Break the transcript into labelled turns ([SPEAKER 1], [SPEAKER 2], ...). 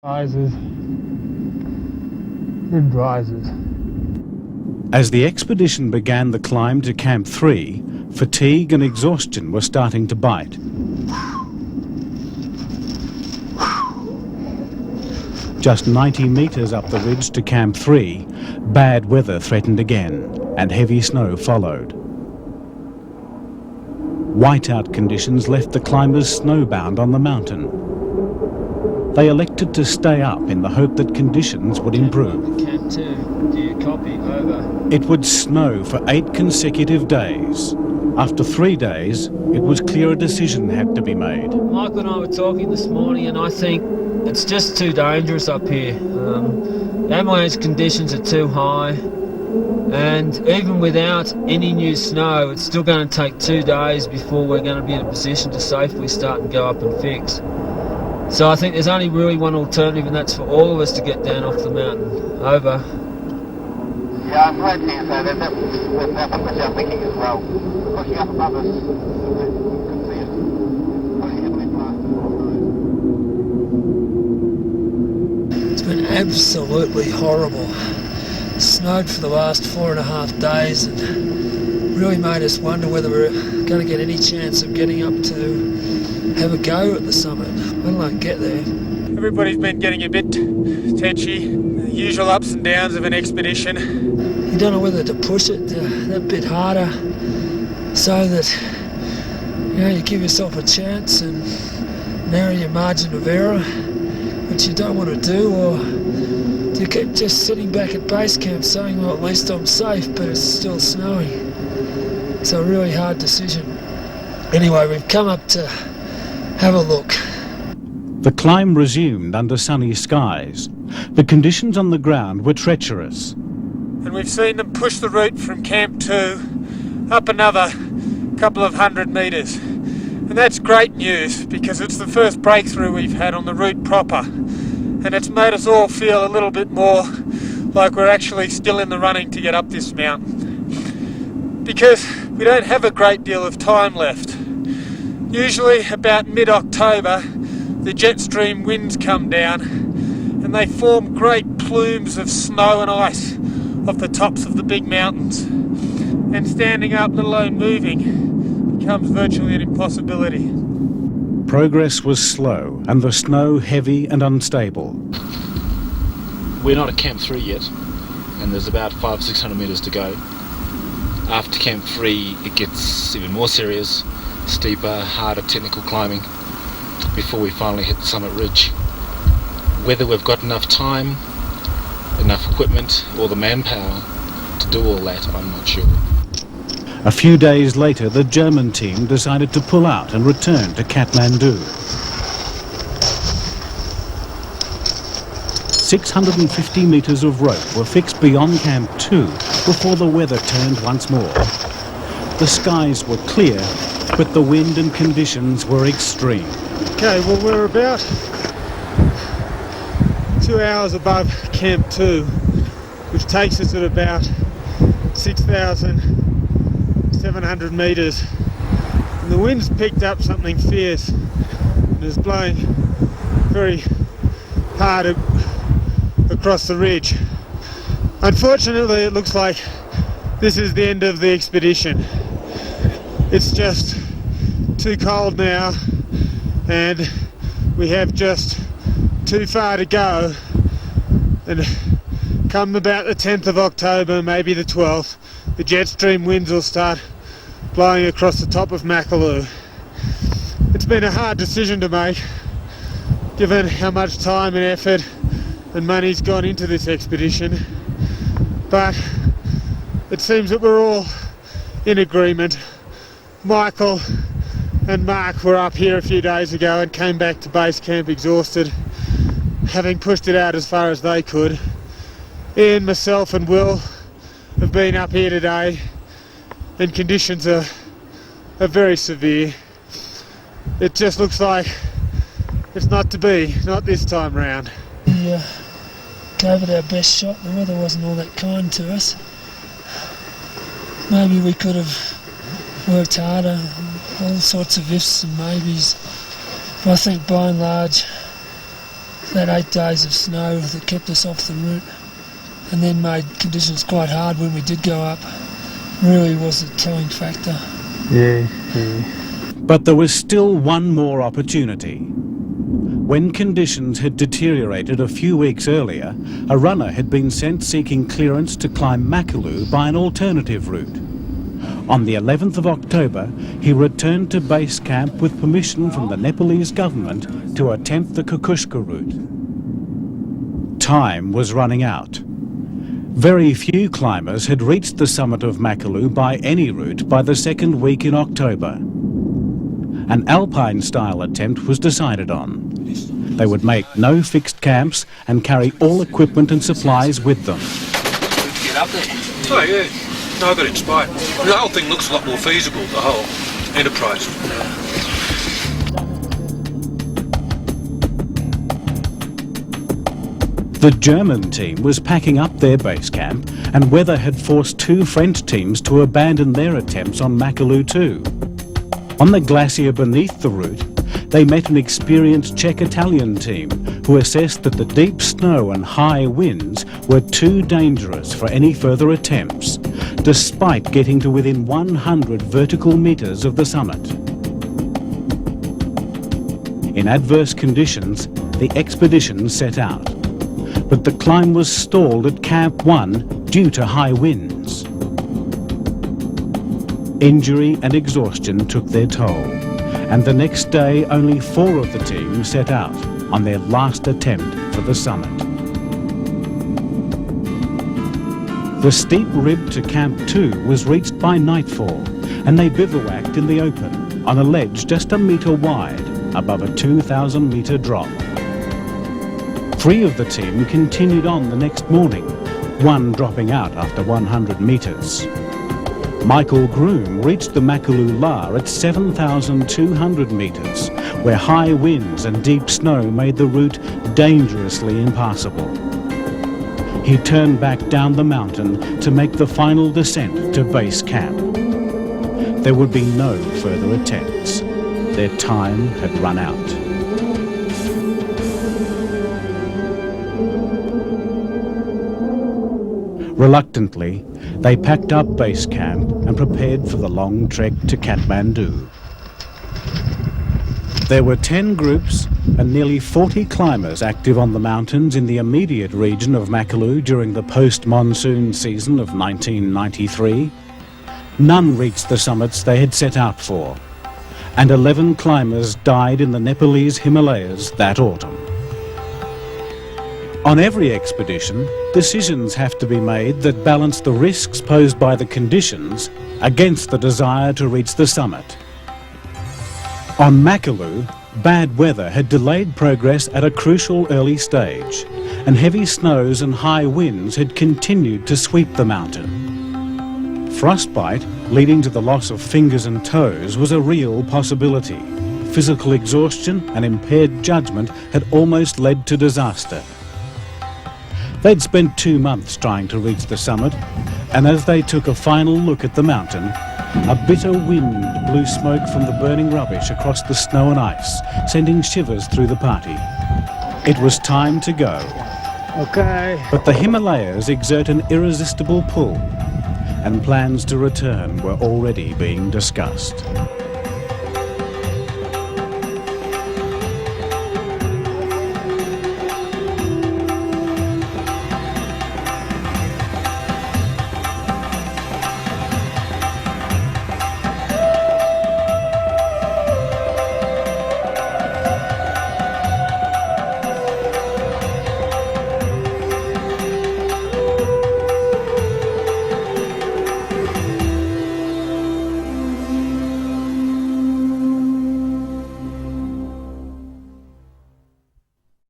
[SPEAKER 1] Rises. It rises.
[SPEAKER 2] As the expedition began the climb to Camp 3, fatigue and exhaustion were starting to bite. Just 90 metres up the ridge to Camp 3, bad weather threatened again, and heavy snow followed. Whiteout conditions left the climbers snowbound on the mountain. They elected to stay up in the hope that conditions would improve.
[SPEAKER 3] Camp 2, do you copy? Over.
[SPEAKER 2] It would snow for 8 consecutive days. After 3 days, it was clear a decision had to be made.
[SPEAKER 3] Michael and I were talking this morning, and I think it's just too dangerous up here. Avalanche conditions are too high, and even without any new snow, it's still going to take 2 days before we're going to be in a position to safely start and go up and fix. So I think there's only really one alternative, and that's for all of us to get down off the mountain. Over.
[SPEAKER 4] Yeah, I'm glad to hear so. That's what I'm thinking as well. Pushing up above us, couldn't see us. Pretty heavily blasted.
[SPEAKER 3] It's been absolutely horrible. It snowed for the last 4.5 days and really made us wonder whether we're going to get any chance of getting up to have a go at the summit. Let alone get there.
[SPEAKER 1] Everybody's been getting a bit tetchy. The usual ups and downs of an expedition.
[SPEAKER 3] You don't know whether to push it that bit harder so that you give yourself a chance and narrow your margin of error, which you don't want to do, or to keep just sitting back at base camp saying, well, at least I'm safe, but it's still snowing. It's a really hard decision. Anyway, we've come up to have a look.
[SPEAKER 2] The climb resumed under sunny skies. The conditions on the ground were treacherous.
[SPEAKER 1] And we've seen them push the route from Camp 2 up another couple of 100 metres. And that's great news, because it's the first breakthrough we've had on the route proper. And it's made us all feel a little bit more like we're actually still in the running to get up this mountain. Because we don't have a great deal of time left. Usually about mid-October, the jet stream winds come down and they form great plumes of snow and ice off the tops of the big mountains. And standing up, let alone moving, becomes virtually an impossibility.
[SPEAKER 2] Progress was slow and the snow heavy and unstable.
[SPEAKER 5] We're not at Camp 3 yet, and there's about 500-600 metres to go. After Camp 3, it gets even more serious, steeper, harder technical climbing before we finally hit the summit ridge. Whether we've got enough time, enough equipment, or the manpower to do all that, I'm not sure.
[SPEAKER 2] A few days later, the German team decided to pull out and return to Kathmandu. 650 metres of rope were fixed beyond Camp 2 before the weather turned once more. The skies were clear, but the wind and conditions were extreme.
[SPEAKER 1] Okay, well, we're about 2 hours above Camp 2, which takes us at about 6,700 metres. And the wind's picked up something fierce and is blowing very hard across the ridge. Unfortunately, it looks like this is the end of the expedition. It's just too cold now, and we have just too far to go, and come about the 10th of October, maybe the 12th, the jet stream winds will start blowing across the top of Makalu. It's been a hard decision to make, given how much time and effort and money's gone into this expedition, but it seems that we're all in agreement. Michael and Mark were up here a few days ago and came back to base camp exhausted, having pushed it out as far as they could. Ian, myself and Will have been up here today, and conditions are very severe. It just looks like it's not to be, not this time round.
[SPEAKER 3] We gave it our best shot. The weather wasn't all that kind to us. Maybe we could have worked harder, all sorts of ifs and maybes. But I think by and large, that 8 days of snow that kept us off the route and then made conditions quite hard when we did go up really was a telling factor.
[SPEAKER 1] Yeah.
[SPEAKER 2] But there was still one more opportunity. When conditions had deteriorated a few weeks earlier, a runner had been sent seeking clearance to climb Makalu by an alternative route. On the 11th of October, he returned to base camp with permission from the Nepalese government to attempt the Kukushka route. Time was running out. Very few climbers had reached the summit of Makalu by any route by the second week in October. An alpine-style attempt was decided on. They would make no fixed camps and carry all equipment and supplies with them.
[SPEAKER 6] Get up there. Oh yeah, no, I got inspired. The whole thing looks a lot more feasible, the whole enterprise.
[SPEAKER 2] The German team was packing up their base camp, and weather had forced 2 French teams to abandon their attempts on Makalu too. On the glacier beneath the route, they met an experienced Czech-Italian team who assessed that the deep snow and high winds were too dangerous for any further attempts, despite getting to within 100 vertical metres of the summit. In adverse conditions, the expedition set out, but the climb was stalled at Camp 1 due to high winds. Injury and exhaustion took their toll, and the next day only 4 of the team set out on their last attempt for the summit. The steep rib to Camp 2 was reached by nightfall, and they bivouacked in the open on a ledge just a metre wide above a 2,000 metre drop. 3 of the team continued on the next morning, 1 dropping out after 100 metres. Michael Groom reached the Makalu La at 7,200 metres, where high winds and deep snow made the route dangerously impassable. He turned back down the mountain to make the final descent to base camp. There would be no further attempts. Their time had run out. Reluctantly, they packed up base camp and prepared for the long trek to Kathmandu. There were 10 groups and nearly 40 climbers active on the mountains in the immediate region of Makalu during the post-monsoon season of 1993. None reached the summits they had set out for, and 11 climbers died in the Nepalese Himalayas that autumn. On every expedition, decisions have to be made that balance the risks posed by the conditions against the desire to reach the summit. On Makalu, bad weather had delayed progress at a crucial early stage, and heavy snows and high winds had continued to sweep the mountain. Frostbite, leading to the loss of fingers and toes, was a real possibility. Physical exhaustion and impaired judgment had almost led to disaster. They'd spent 2 months trying to reach the summit, and as they took a final look at the mountain, a bitter wind blew smoke from the burning rubbish across the snow and ice, sending shivers through the party. It was time to go.
[SPEAKER 1] Okay.
[SPEAKER 2] But the Himalayas exert an irresistible pull, and plans to return were already being discussed.